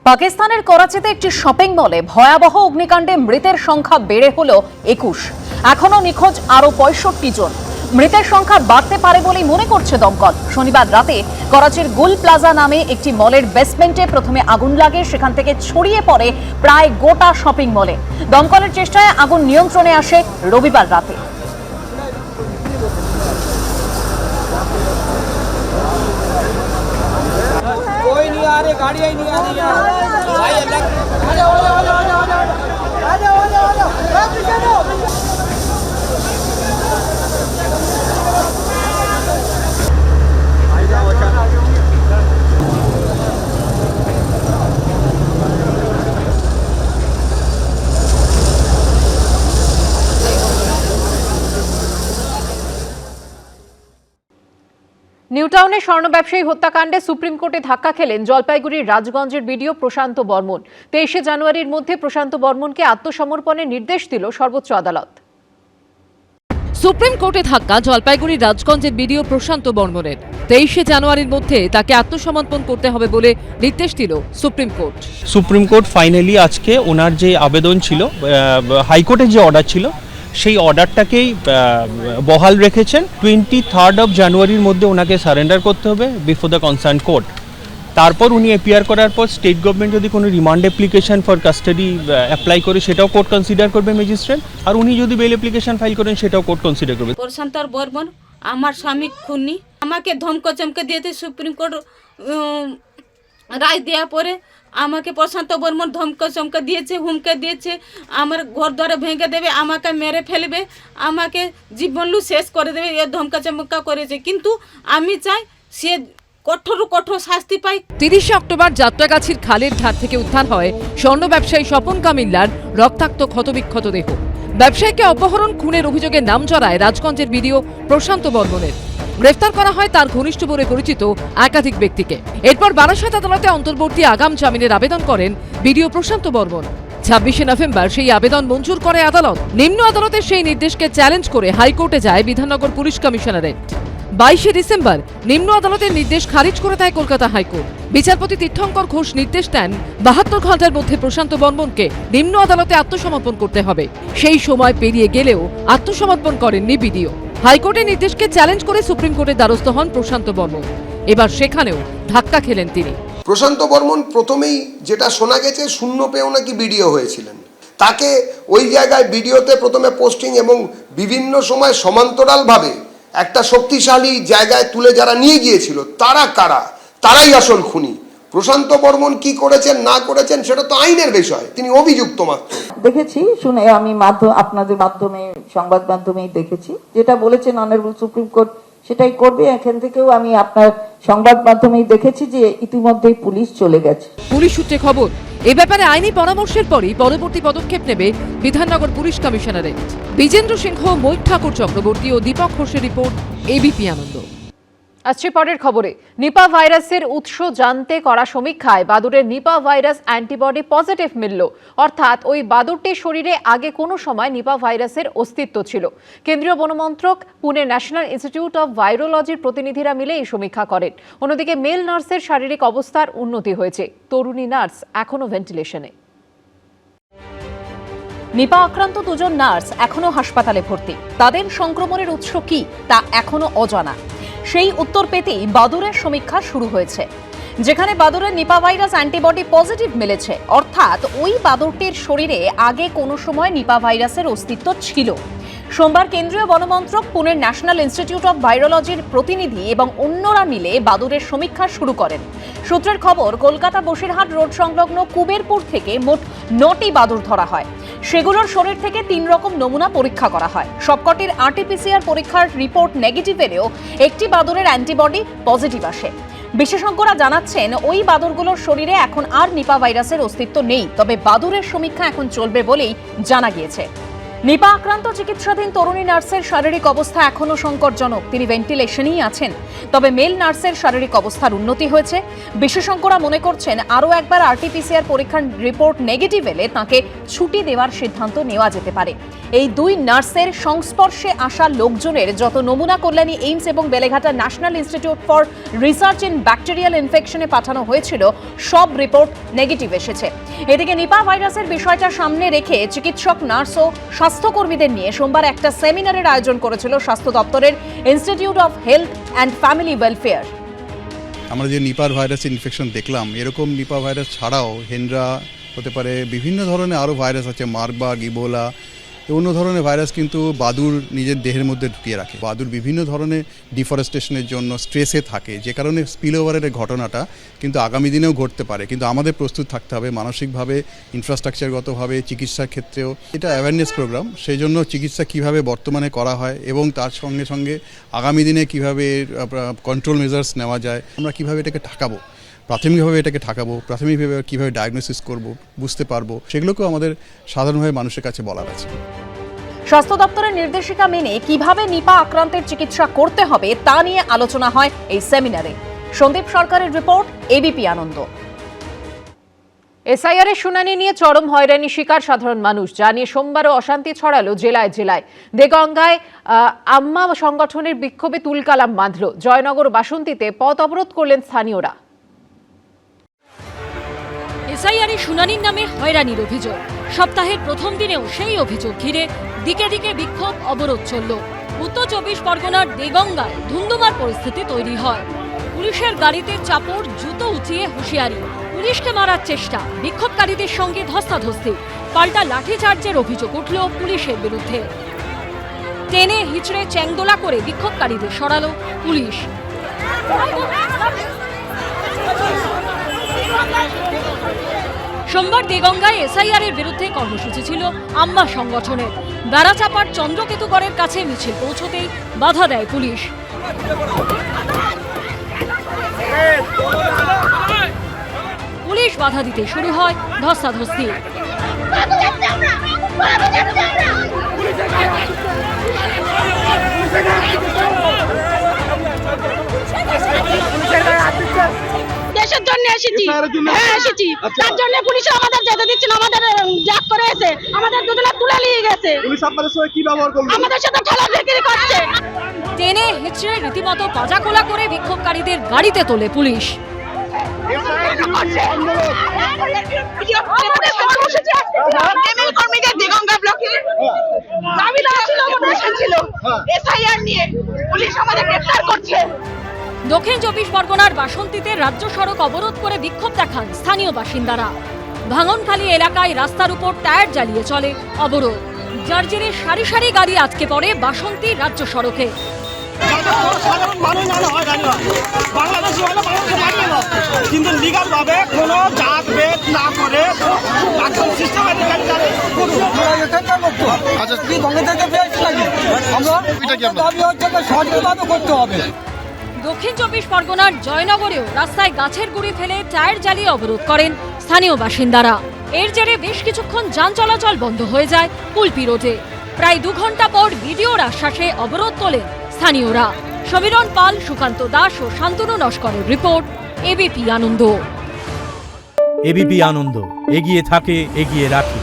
পাকিস্তানের করাচিতে একটি শপিং মলে ভয়াবহ অগ্নিকাণ্ডে মৃতের সংখ্যা বেড়ে হল ২১। এখনো নিখোঁজ আরো ৬৫ জন। মৃতের সংখ্যা বাড়তে পারে বলেই মনে করছে দমকল। শনিবার রাতে করাচির গুল প্লাজা নামে একটি মলের বেসমেন্টে প্রথমে আগুন লাগে, সেখান থেকে ছড়িয়ে পড়ে প্রায় গোটা শপিং মলে। দমকলের চেষ্টায় আগুন নিয়ন্ত্রণে আসে রবিবার রাতে। कोई नहीं आ रही, गाड़ी ही नहीं आ रही यार। भाई अलग आ जाओ आ जाओ आ जाओ आ जाओ आ जाओ आ जाओ आ जाओ पीछे दो। নিউটাউনে স্বর্ণ ব্যবসায়ী হত্যাকাণ্ডে সুপ্রিম কোর্টে ধাক্কা খেলেন জলপাইগুড়ির রাজগঞ্জের বিডিও প্রশান্ত বর্মন। ২৩শে জানুয়ারির মধ্যে প্রশান্ত বর্মনকে আত্মসমর্পণের নির্দেশ দিল সর্বোচ্চ আদালত। সুপ্রিম কোর্টে ধাক্কা জলপাইগুড়ির রাজগঞ্জের বিডিও প্রশান্ত বর্মনের। ২৩শে জানুয়ারির মধ্যে তাকে আত্মসমর্পণ করতে হবে বলে নির্দেশ দিল supreme court. Supreme court finally আজকে ওনার যে আবেদন ছিল, হাইকোর্টের যে অর্ডার ছিল, সেই অর্ডারটাকেই বহাল রেখেছেন। 23 জানুয়ারির মধ্যে ওনাকে সারেন্ডার করতে হবে বিফোর দ্য কনসার্ন কোর্ট। তারপর উনি অ্যাপিয়ার করার পর স্টেট গভর্নমেন্ট যদি কোনো remand application for custody apply করে সেটাও কোর্ট কনসিডার করবে ম্যাজিস্ট্রেট, আর উনি যদি বেল অ্যাপ্লিকেশন ফাইল করেন সেটাও কোর্ট কনসিডার করবে। প্রশান্ত বর্মন আমার স্বামী খুনি, আমাকে ধমক চমকে দিয়েছে। সুপ্রিম কোর্ট রায় দেওয়ার পরে আমাকে প্রশান্ত বর্মন ধমক চমকে দিয়েছে, হুমকে দিয়েছে, আমার ঘর দ্বারা ভেঙে দেবে, আমাকে মেরে ফেলবে, আমাকে জীবনলু শেষ করে দেবে, এ ধমকা চমকা করেছে। কিন্তু আমি চাই সে কঠোর শাস্তি পাই। ৩০শে অক্টোবর যাত্রাগাছির খালের ধার থেকে উদ্ধার হয় স্বর্ণ ব্যবসায়ী স্বপন কামিল্লার রক্তাক্ত ক্ষতবিক্ষত দেহ। ব্যবসায়ীকে অপহরণ খুনের অভিযোগে নাম জড়ায় রাজগঞ্জের বিডিও প্রশান্ত বর্মনের। গ্রেফতার করা হয় তার ঘনিষ্ঠ বলে পরিচিত একাধিক ব্যক্তিকে। এরপর বারাসত আদালতে অন্তর্বর্তী আগাম জামিনের আবেদন করেন বিডিও প্রশান্ত বর্মন। ২৬শে নভেম্বর সেই আবেদন মঞ্জুর করে আদালত। নিম্ন আদালতের সেই নির্দেশকে চ্যালেঞ্জ করে হাইকোর্টে যায় বিধাননগর পুলিশ কমিশনারেট। ২২শে ডিসেম্বর নিম্ন আদালতের নির্দেশ খারিজ করে দেয় কলকাতা হাইকোর্ট। বিচারপতি তীর্থঙ্কর ঘোষ নির্দেশ দেন ৭২ ঘন্টার মধ্যে প্রশান্ত বর্মনকে নিম্ন আদালতে আত্মসমর্পণ করতে হবে। সেই সময় পেরিয়ে গেলেও আত্মসমর্পণ করেননি বিডিও। হাইকোর্টের নির্দেশকে চ্যালেঞ্জ করে সুপ্রিম কোর্টের দ্বারস্থ হন প্রশান্ত বর্মন। এবার সেখানেও ধাক্কা খেলেন তিনি। প্রশান্ত বর্মন প্রথমেই যেটা শোনা গেছে শূন্য পেয়েও নাকি বিডিও হয়েছিলেন। তাকে ওই জায়গায় বিডিওতে প্রথমে পোস্টিং এবং বিভিন্ন সময় সমান্তরালভাবে একটা শক্তিশালী জায়গায় তুলে যারা নিয়ে গিয়েছিল তারা কারা, তারাই আসল খুনি। প্রশান্ত বর্মন কি করেছেন না করেছেন সেটা তো আইনের বিষয়, তিনি অভিযুক্ত মাত্র। দেখেছি, শুনে আমি আপনাদের মাধ্যমে সংবাদ মাধ্যমেই দেখেছি, যেটা বলেছেন অনারেবল সুপ্রিম কোর্ট সেটাই করবে। এখান থেকেও আমি আপনার সংবাদ মাধ্যমেই দেখেছি যে ইতিমধ্যেই পুলিশ চলে গেছে। পুলিশ সূত্রে খবর, এ ব্যাপারে আইনি পরামর্শের পরই পরবর্তী পদক্ষেপ নেবে বিধাননগর পুলিশ কমিশনারেট। বিজেন্দ্র সিংহ, মৈক ঠাকুর চক্রবর্তী ও দীপক ঘোষের রিপোর্ট, এবিপি আনন্দ। আসছে পরের খবরে। নিপা ভাইরাসের উৎস জানতে করা সমীক্ষায় বাদুড়ের নিপা ভাইরাস অ্যান্টিবডি পজিটিভ মিলল। অর্থাৎ ওই বাদুড়টির শরীরে আগে কোনো সময় নিপা ভাইরাসের অস্তিত্ব ছিল। কেন্দ্রীয় বনমন্ত্রক, পুনে ন্যাশনাল ইনস্টিটিউট অব ভাইরোলজির প্রতিনিধিরা মিলে এই সমীক্ষা করেন। অন্যদিকে মেল নার্সের শারীরিক অবস্থার উন্নতি হয়েছে। তরুণী নার্স এখনও ভেন্টিলেশনে। নিপা আক্রান্ত দুজন নার্স এখনও হাসপাতালে ভর্তি। তাদের সংক্রমণের উৎস কি তা এখনও অজানা। সেই উত্তর পেতেই বাদুড়ের সমীক্ষা শুরু হয়েছে, যেখানে বাদুড়ের নিপা ভাইরাস অ্যান্টিবডি পজিটিভ মিলেছে। অর্থাৎ ওই বাদুড়টির শরীরে আগে কোনো সময় নিপা ভাইরাসের অস্তিত্ব ছিল। সোমবার কেন্দ্রীয় বনমন্ত্রক, পুনের ন্যাশনাল ইনস্টিটিউট অব ভাইরোলজির প্রতিনিধি এবং অন্যরা মিলে বাদুড়ের সমীক্ষা শুরু করেন। সূত্রের খবর, কলকাতা বসিরহাট রোড সংলগ্ন কুবেরপুর থেকে মোট ৯টি বাদুড় ধরা হয়। সেগুলোর শরীর থেকে ৩ রকম নমুনা পরীক্ষা করা হয়। সবকটির আরটিপিসিআর পরীক্ষার রিপোর্ট নেগেটিভ এলেও একটি বাদুড়ের অ্যান্টিবডি পজিটিভ আসে। বিশেষজ্ঞরা জানাচ্ছেন ওই বাদুড়গুলোর শরীরে এখন আর নিপা ভাইরাসের অস্তিত্ব নেই, তবে বাদুড়ের সমীক্ষা এখন চলবে বলেই জানা গিয়েছে। নিপা আক্রান্ত চিকিৎসাধীন তরুণী নার্সের শারীরিক অবস্থা এখনও সংকটজনক। তিনি ভেন্টিলেশনেই আছেন। তবে মেল নার্সের শারীরিক অবস্থার উন্নতি হয়েছে। বিশেষজ্ঞরা মনে করছেন আরও একবার আরটিপিসিআর পরীক্ষার রিপোর্ট নেগেটিভ এলে তাঁকে ছুটি দেওয়ার সিদ্ধান্ত নেওয়া যেতে পারে। এই দুই নার্সের সংস্পর্শে আসা লোকজনের যত নমুনা কল্যাণী এইমস এবং Beleghata national institute for research in bacterial ইনফেকশনে পাঠানো হয়েছিল, সব রিপোর্ট নেগেটিভ এসেছে। এদিকে নিপা ভাইরাসের বিষয়টা সামনে রেখে চিকিৎসক, নার্স ও স্বাস্থ্যকর্মীদের নিয়ে সোমবার একটা সেমিনারের আয়োজন করেছিল স্বাস্থ্য দপ্তরের institute of health and family welfare. আমরা যে নিপার ভাইরাস ইনফেকশন দেখলাম, এরকম নিপা ভাইরাস ছাড়াও হেনরা হতে পারে, বিভিন্ন ধরনের আরও ভাইরাস আছে, মার্বাগ, ইবোলা, অন্য ধরনের ভাইরাস কিন্তু বাদুর নিজের দেহের মধ্যে ঢুকিয়ে রাখে। বাদুর বিভিন্ন ধরনের ডিফরেস্টেশনের জন্য স্ট্রেসে থাকে, যে কারণে স্পিল ওভারের ঘটনাটা কিন্তু আগামী দিনেও ঘটতে পারে। কিন্তু আমাদের প্রস্তুত থাকতে হবে মানসিকভাবে, ইনফ্রাস্ট্রাকচারগতভাবে, চিকিৎসার ক্ষেত্রেও। এটা অ্যাওয়ারনেস প্রোগ্রাম, সেই জন্য চিকিৎসা কিভাবে বর্তমানে করা হয় এবং তার সঙ্গে সঙ্গে আগামী দিনে কিভাবে কন্ট্রোল মেজার্স নেওয়া যায়, আমরা কিভাবে এটাকে ঠেকাবো, প্রাথমিকভাবে প্রাথমিকভাবে কীভাবে ডায়াগনোসিস করব, বুঝতে পারবো, সেগুলোকেও আমাদের সাধারণভাবে মানুষের কাছে বলার আছে। স্বাস্থ্য দপ্তরের নির্দেশিকা মেনে কিভাবে নিপা আক্রান্তের চিকিৎসা করতে হবে তা নিয়ে আলোচনা হয় এই সেমিনারে। সন্দীপ সরকারের রিপোর্ট, এবিপি আনন্দ। এসআইআর এর শুনানি নিয়ে চরম হয়রানি শিকার সাধারণ মানুষ, যা নিয়ে সোমবারও অশান্তি ছড়ালো জেলায় জেলায়। দেগঙ্গায় আম্মা সংগঠনের বিক্ষোভে তুলকালাম বাঁধল। জয়নগর বাসন্তীতে পথ অবরোধ করলেন স্থানীয়রা। এসআইআর এর শুনানির নামে হয়রানির অভিযোগ। সপ্তাহের প্রথম দিনেও সেই অভিযোগ ঘিরে দিকে দিকে বিক্ষোভ, অবরোধ চলল। উত্তর 24 পরগনার দেগঙ্গায় ধুন্ধুমার পরিস্থিতি তৈরি হয়। পুলিশের গাড়িতে চাপড়, জুতো উঁচিয়ে হুঁশিয়ারি, পুলিশকে মারার চেষ্টা, বিক্ষোভকারীদের সঙ্গে ধস্তাধস্তি, পাল্টা লাঠিচার্জের অভিযোগ উঠল পুলিশের বিরুদ্ধে। টেনে হিচড়ে চ্যাংদোলা করে বিক্ষোভকারীদের সরালো পুলিশ। সোমবার দেগঙ্গায় এসআইআর এর বিরুদ্ধে কর্মসূচি ছিল আম্মা সংগঠনের। বেড়াচাপার চন্দ্রকেতুগড়ের কাছে মিছিল পৌঁছতেই বাধা দেয় পুলিশ। পুলিশ বাধা দিতে শুরু হয় ধস্তাধস্তি। দেশের জন্য এসেছি, হ্যাঁ এসেছি, তার জন্য পুলিশ আমাদের যেতে দিচ্ছে না, আমাদের জ্যাক করে এসে আমাদের দুজনে তুলে নিয়ে গেছে। পুলিশ আপনাদের সঙ্গে কি ব্যবহার করলো? আমাদের সাথে ঠেলাঠেলি করছে। টেনে হিচড়ে রীতিমতো পাজাকোলা করে বিক্ষোভকারীদের গাড়িতে তোলে পুলিশ। দক্ষিণ 24 পরগনার বাসন্তীতে রাজ্য সড়ক অবরোধ করে বিক্ষোভ দেখান স্থানীয় বাসিন্দারা। ভাঙনখালী এলাকায় রাস্তার উপর টায়ার জ্বালিয়ে চলে অবরোধ, যার জেরে সারি সারি গাড়ি আটকে পড়ে বাসন্তী রাজ্য সড়কে। কিন্তু লিগাল ভাবে কোনো জাত ভেদ না করে একদম সিস্টেমেটিক করতে হবে। দক্ষিণ 24 পরগনার জয়নগরেও রাস্তায় গাছের গুঁড়ি ফেলে টায়ার জ্বালিয়ে অবরোধ করেন স্থানীয় বাসিন্দারা। এর জেরে বেশ কিছুক্ষণ যান চলাচল বন্ধ হয়ে যায় কুলপি রোডে। প্রায় 2 ঘন্টা পর ভিডিওর আশ্বাসে অবরোধ তোলেন স্থানীয়রা। সমীরণ পাল, সুকান্ত দাস ও শান্তনু নস্করের রিপোর্ট, এবিপি আনন্দ। এবিপি আনন্দ, এগিয়ে থাকে, এগিয়ে রাখে।